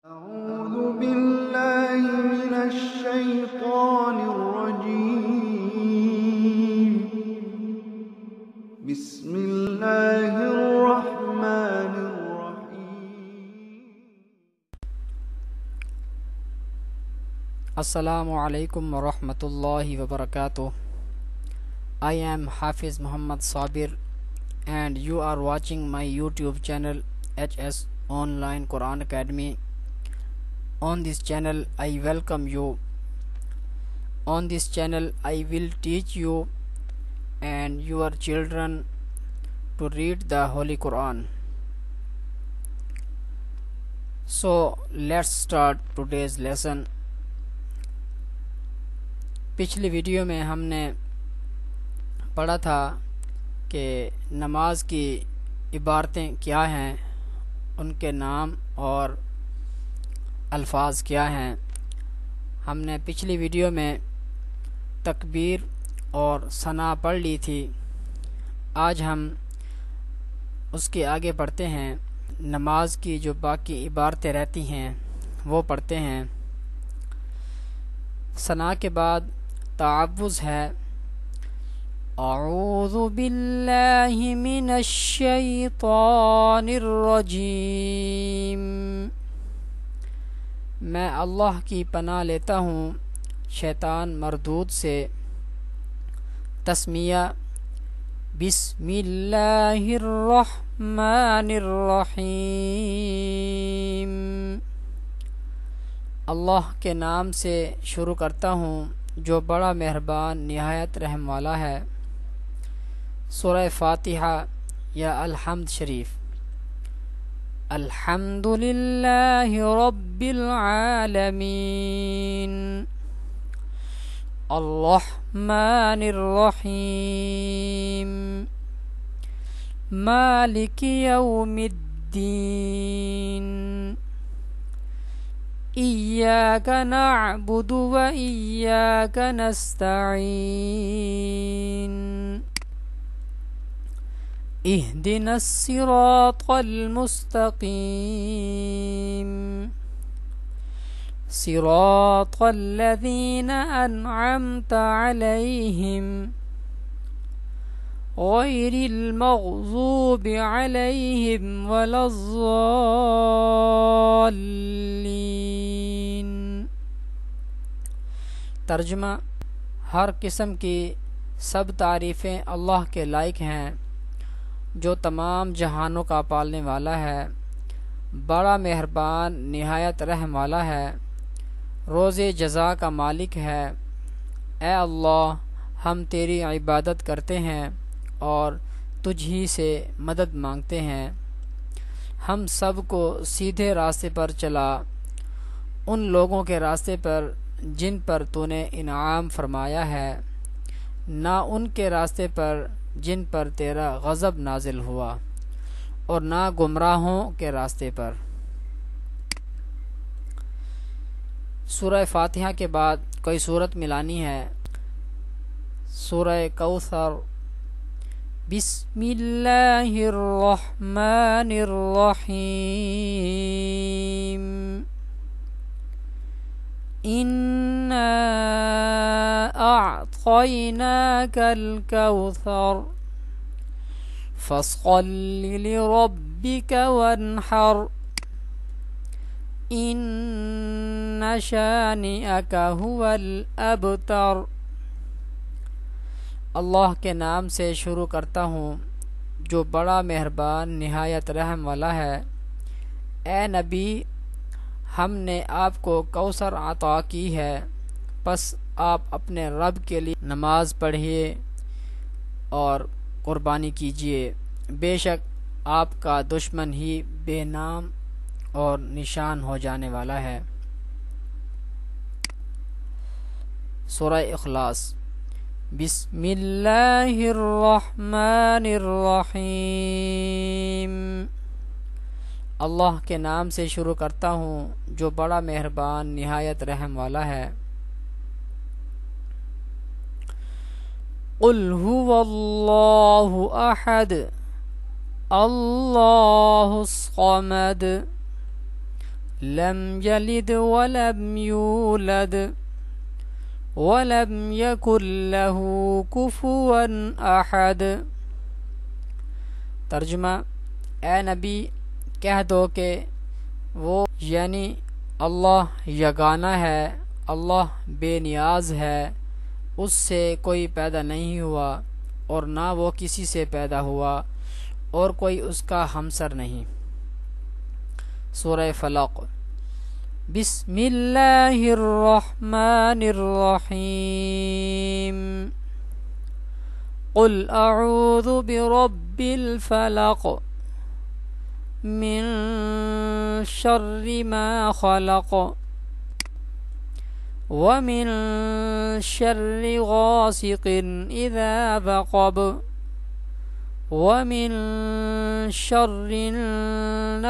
أعوذ بالله من الشيطان الرجيم. بسم الله الرحمن الرحيم. السلام علیکم ورحمۃ اللہ وبرکاتہ. I am Hafiz Muhammad Sabir and you are watching my YouTube channel HS Online Quran Academy. On this channel I welcome you. On this channel I will teach you and your children to read the Holy Quran. So let's start today's lesson. پچھلی video میں ہم نے پڑھا تھا کہ نماز کی عبارتیں کیا ہیں، ان کے نام اور الفاظ کیا ہیں. ہم نے پچھلی ویڈیو میں تکبیر اور ثنا پڑھ لی تھی. آج ہم اس کے آگے پڑھتے ہیں. نماز کی جو باقی عبارتیں رہتی ہیں وہ پڑھتے ہیں. ثنا کے بعد تعوذ ہے. اعوذ باللہ من الشیطان الرجیم، میں اللہ کی پناہ لیتا ہوں شیطان مردود سے. تسمیہ بسم اللہ الرحمن الرحیم، اللہ کے نام سے شروع کرتا ہوں جو بڑا مہربان نہایت رحم والا ہے. سورہ فاتحہ یا الحمد شریف. الحمد للہ رب العالمین الرحمن الرحیم مالک یوم الدین إياك نعبد وإياك نستعين اهدنا الصراط المستقيم صراط الذين أنعمت عليهم غير المغضوب عليهم ولا الضالين. ترجمہ: ہر قسم کی سب تعریفیں اللہ کے لائق ہیں جو تمام جہانوں کا پالنے والا ہے، بڑا مہربان نہایت رحم والا ہے، روز جزا کا مالک ہے. اے اللہ، ہم تیری عبادت کرتے ہیں اور تجھ ہی سے مدد مانگتے ہیں. ہم سب کو سیدھے راستے پر چلا، ان لوگوں کے راستے پر جن پر تو نے انعام فرمایا ہے، نہ ان کے راستے پر جن پر تیرا غضب نازل ہوا، اور نہ گمراہوں کے راستے پر. سورہ فاتحہ کے بعد کوئی صورت ملانی ہے. سورہ کوثر. بسم اللہ الرحمن الرحیم انا اعطیناک الکوثر فصل لربک وانحر ان شانئک هو الابتر. اللہ کے نام سے شروع کرتا ہوں جو بڑا مہربان نہایت رحم والا ہے. اے نبی، ہم نے آپ کو کوثر عطا کی ہے، پس آپ اپنے رب کے لیے نماز پڑھیے اور قربانی کیجیے. بے شک آپ کا دشمن ہی بے نام اور نشان ہو جانے والا ہے. سورہ اخلاص. بسم اللہ الرحمن الرحیم، اللہ کے نام سے شروع کرتا ہوں جو بڑا مہربان نہایت رحم والا ہے. قل هو اللہ احد اللہ الصمد لم يلد ولم يولد ولم يكن له كفوا احد۔ ترجمہ: اے نبی کہہ دو کہ وہ یعنی اللہ یگانہ ہے، اللہ بے نیاز ہے، اس سے کوئی پیدا نہیں ہوا اور نہ وہ کسی سے پیدا ہوا اور کوئی اس کا ہمسر نہیں۔ سورہ فلق۔ بسم اللہ الرحمن الرحیم۔ قل اعوذ برب الفلق من شر ما خلق ومن شر غاسق اذا وقب ومن شر النفاثات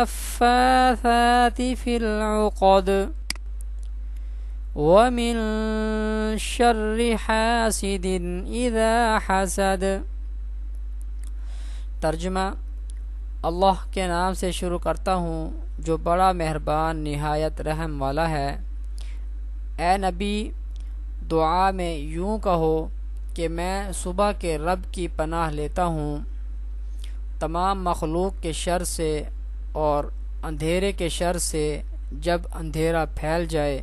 في العقد ومن شر حاسد اذا حسد۔ ترجمہ: اللہ کے نام سے شروع کرتا ہوں جو بڑا مہربان نہایت رحم والا ہے۔ اے نبی دعا میں یوں کہو کہ میں صبح کے رب کی پناہ لیتا ہوں تمام مخلوق کے شر سے اور اندھیرے کے شر سے جب اندھیرا پھیل جائے،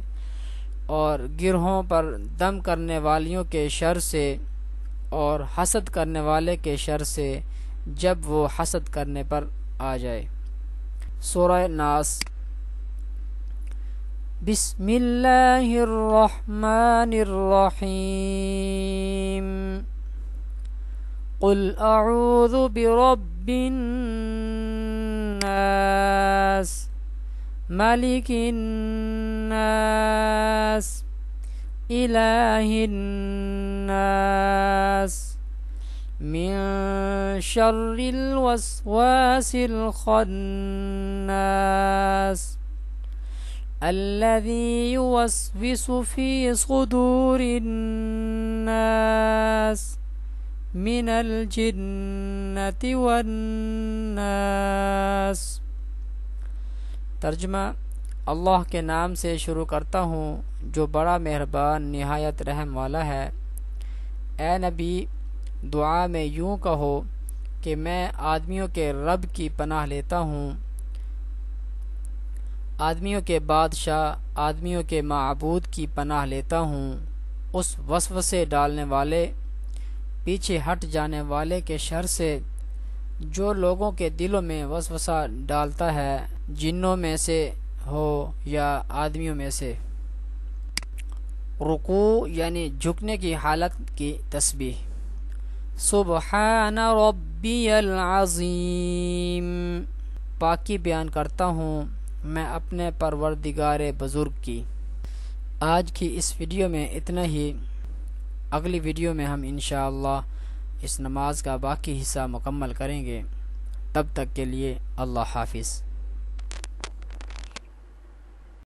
اور گرہوں پر دم کرنے والیوں کے شر سے اور حسد کرنے والے کے شر سے جب وہ حسد کرنے پر آ جائے۔ سورہ ناس۔ بسم اللہ الرحمن الرحیم۔ قل اعوذ برب الناس ملک الناس الہ الناس من شر الوسواس الخناس الذي يوسوس في صدور الناس من الجنة والناس۔ ترجمہ: اللہ کے نام سے شروع کرتا ہوں جو بڑا مہربان نہایت رحم والا ہے۔ اے نبی دعا میں یوں کہو کہ میں آدمیوں کے رب کی پناہ لیتا ہوں، آدمیوں کے بادشاہ، آدمیوں کے معبود کی پناہ لیتا ہوں، اس وسوسے ڈالنے والے، پیچھے ہٹ جانے والے کے شر سے جو لوگوں کے دلوں میں وسوسہ ڈالتا ہے، جنوں میں سے ہو یا آدمیوں میں سے۔ رکوع یعنی جھکنے کی حالت کی تسبیح۔ سبحان ربی العظیم۔ پاکی بیان کرتا ہوں میں اپنے پروردگار بزرگ کی۔ آج کی اس ویڈیو میں اتنا ہی۔ اگلی ویڈیو میں ہم انشاءاللہ اس نماز کا باقی حصہ مکمل کریں گے۔ تب تک کے لیے اللہ حافظ۔